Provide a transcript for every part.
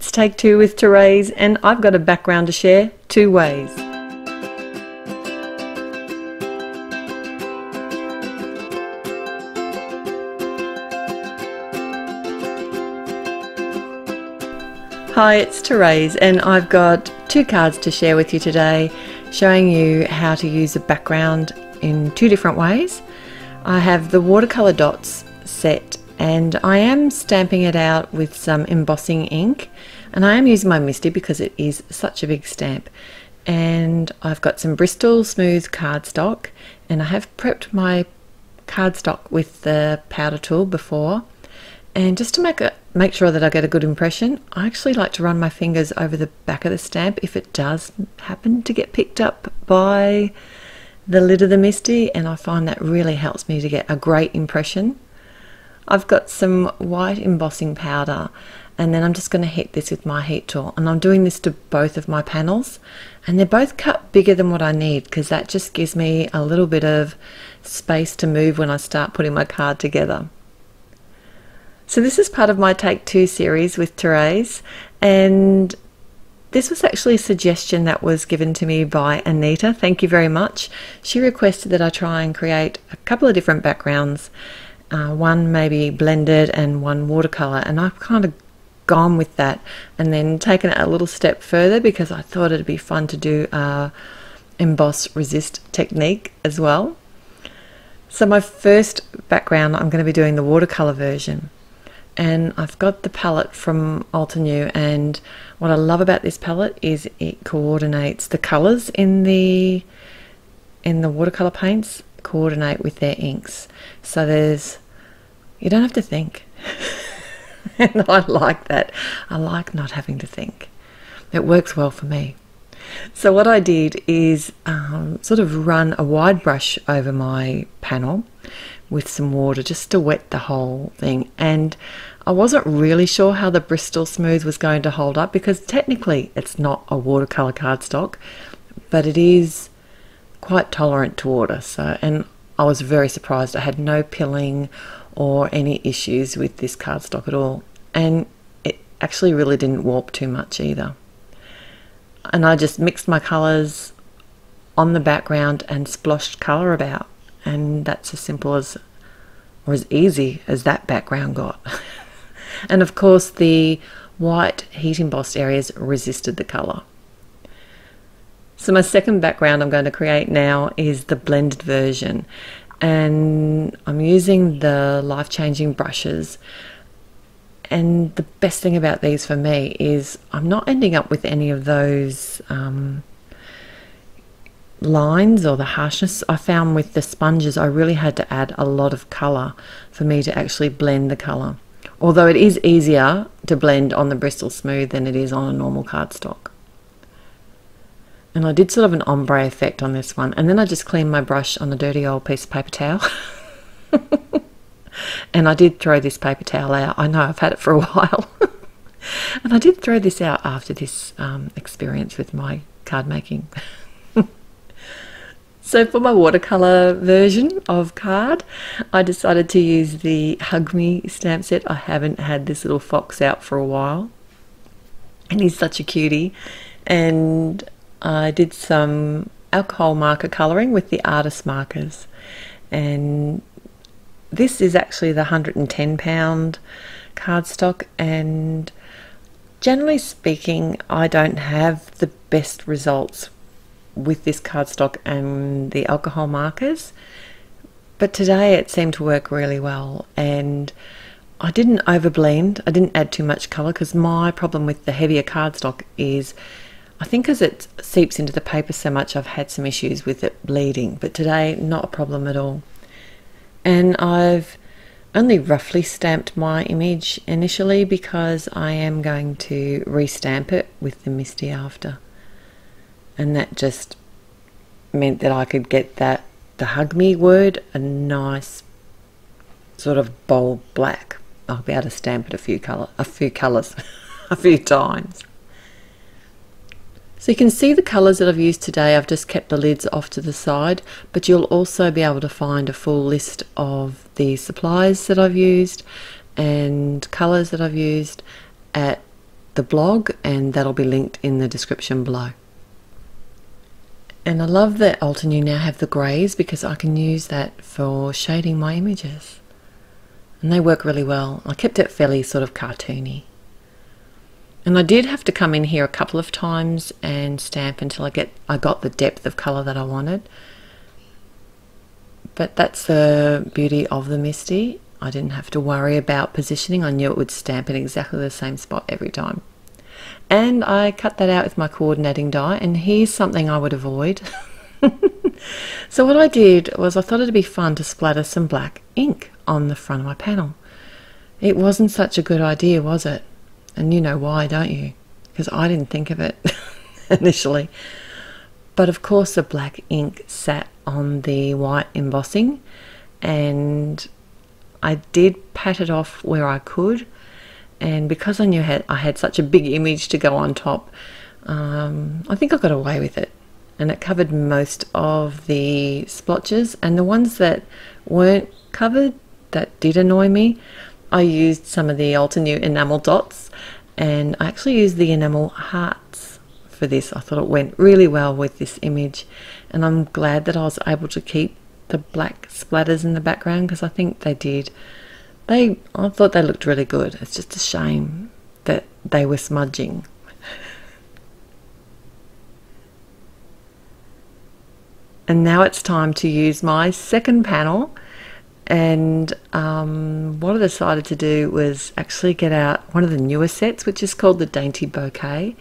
It's take two with Therese, and I've got a background to share two ways. Hi, it's Therese, and I've got two cards to share with you today, showing you how to use a background in two different ways. I have the watercolor dots set, and I am stamping it out with some embossing ink, and I am using my Misty because it is such a big stamp. And I've got some Bristol smooth cardstock, and I have prepped my cardstock with the powder tool before. And just to make sure that I get a good impression, I actually like to run my fingers over the back of the stamp if it does happen to get picked up by the lid of the Misty, and I find that really helps me to get a great impression. I've got some white embossing powder, and then I'm just going to hit this with my heat tool, and I'm doing this to both of my panels, and they're both cut bigger than what I need because that just gives me a little bit of space to move when I start putting my card together. So this is part of my Take Two series with Therese, and this was actually a suggestion that was given to me by Anita. Thank you very much. She requested that I try and create a couple of different backgrounds, one maybe blended and one watercolor, and I've kind of gone with that and then taken it a little step further because I thought it'd be fun to do a emboss resist technique as well. So my first background, I'm going to be doing the watercolor version. And I've got the palette from Altenew, and what I love about this palette is it coordinates the colors in the watercolor paints coordinate with their inks, so you don't have to think. And I like that. I like not having to think. It works well for me. So what I did is sort of run a wide brush over my panel with some water just to wet the whole thing, and I wasn't really sure how the Bristol Smooth was going to hold up because technically it's not a watercolor cardstock, but it is quite tolerant to water. So, and I was very surprised. I had no pilling or any issues with this cardstock at all, and it actually really didn't warp too much either. And I just mixed my colors on the background and sploshed color about, and that's as simple as, or as easy as that background got. And of course the white heat embossed areas resisted the color. So my second background I'm going to create now is the blended version, and I'm using the life-changing brushes. And the best thing about these for me is I'm not ending up with any of those lines or the harshness. I found with the sponges I really had to add a lot of color for me to actually blend the color, although it is easier to blend on the Bristol Smooth than it is on a normal cardstock. And I did sort of an ombre effect on this one, and then I just cleaned my brush on a dirty old piece of paper towel. And I did throw this paper towel out. I know, I've had it for a while. And I did throw this out after this experience with my card making. So for my watercolor version of card, I decided to use the Hug Me stamp set. I haven't had this little fox out for a while, and he's such a cutie. And I did some alcohol marker coloring with the artist markers, and this is actually the 110-pound cardstock, and generally speaking I don't have the best results with this cardstock and the alcohol markers, but today it seemed to work really well. And I didn't overblend, I didn't add too much color, because my problem with the heavier cardstock is I think as it seeps into the paper so much I've had some issues with it bleeding, but today not a problem at all. And I've only roughly stamped my image initially because I am going to restamp it with the Misty after. And that just meant that I could get the Hug Me word a nice sort of bold black. I'll be able to stamp it a few colors, a few times. So you can see the colours that I've used today. I've just kept the lids off to the side, but you'll also be able to find a full list of the supplies that I've used and colours that I've used at the blog, and that'll be linked in the description below. And I love that Altenew now have the greys, because I can use that for shading my images. And they work really well. I kept it fairly sort of cartoony. And I did have to come in here a couple of times and stamp until I got the depth of colour that I wanted. But that's the beauty of the MISTI. I didn't have to worry about positioning. I knew it would stamp in exactly the same spot every time. And I cut that out with my coordinating die, and here's something I would avoid. So what I did was, I thought it'd be fun to splatter some black ink on the front of my panel. It wasn't such a good idea, was it? And you know why, don't you? Because I didn't think of it initially. But of course the black ink sat on the white embossing, and I did pat it off where I could. And because I knew I had such a big image to go on top, I think I got away with it. And it covered most of the splotches, and the ones that weren't covered, that did annoy me, I used some of the Altenew enamel dots, and I actually used the enamel hearts for this. I thought it went really well with this image, and I'm glad that I was able to keep the black splatters in the background, because I think they did. I thought they looked really good. It's just a shame that they were smudging. And now it's time to use my second panel. And what I decided to do was actually get out one of the newer sets, which is called the Dainty Bouquet.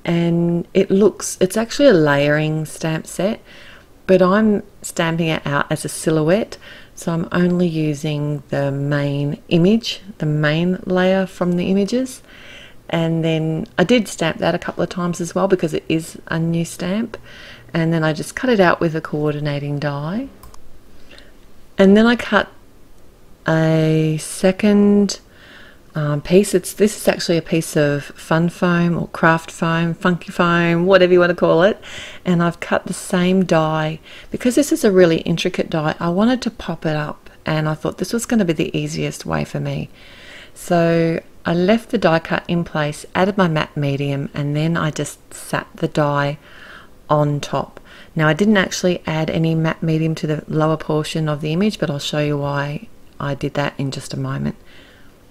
And it's actually a layering stamp set, but I'm stamping it out as a silhouette. So I'm only using the main image, the main layer from the images. And then I did stamp that a couple of times as well, because it is a new stamp. And then I just cut it out with a coordinating die. And then I cut a second piece. This is actually a piece of fun foam or craft foam, funky foam, whatever you want to call it. And I've cut the same die. Because this is a really intricate die, I wanted to pop it up, and I thought this was going to be the easiest way for me. So I left the die cut in place, added my matte medium, and then I just sat the die on top. Now I didn't actually add any matte medium to the lower portion of the image, but I'll show you why I did that in just a moment.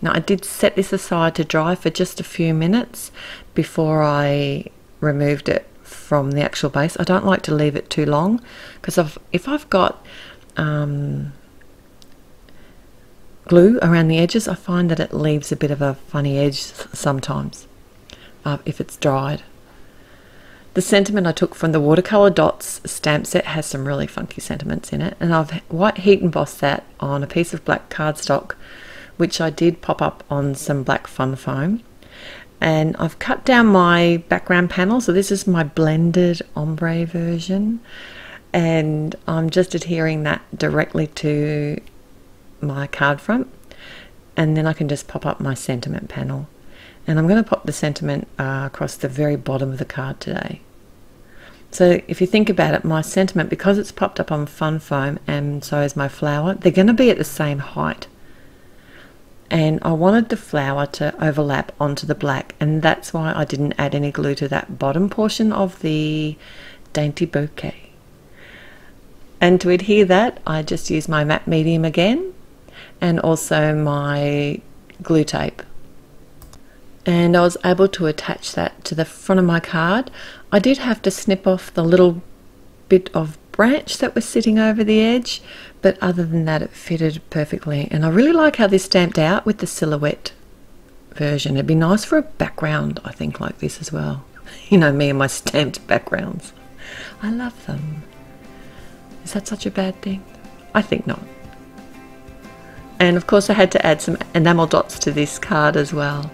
Now I did set this aside to dry for just a few minutes before I removed it from the actual base. I don't like to leave it too long, because if I've got glue around the edges, I find that it leaves a bit of a funny edge sometimes if it's dried. The sentiment I took from the Watercolor Dots stamp set has some really funky sentiments in it, and I've white heat embossed that on a piece of black cardstock, which I did pop up on some black fun foam. And I've cut down my background panel, so this is my blended ombre version, and I'm just adhering that directly to my card front, and then I can just pop up my sentiment panel. And I'm going to pop the sentiment across the very bottom of the card today. So if you think about it, my sentiment, because it's popped up on fun foam and so is my flower, they're going to be at the same height. And I wanted the flower to overlap onto the black, and that's why I didn't add any glue to that bottom portion of the Dainty Bouquet. And to adhere that, I just used my matte medium again, and also my glue tape. And I was able to attach that to the front of my card. I did have to snip off the little bit of branch that was sitting over the edge, but other than that it fitted perfectly. And I really like how this stamped out with the silhouette version. It'd be nice for a background, I think, like this as well. You know, me and my stamped backgrounds. I love them. Is that such a bad thing? I think not. And of course I had to add some enamel dots to this card as well.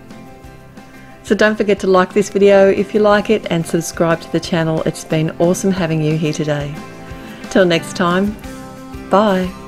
So don't forget to like this video if you like it, and subscribe to the channel. It's been awesome having you here today. Till next time, bye.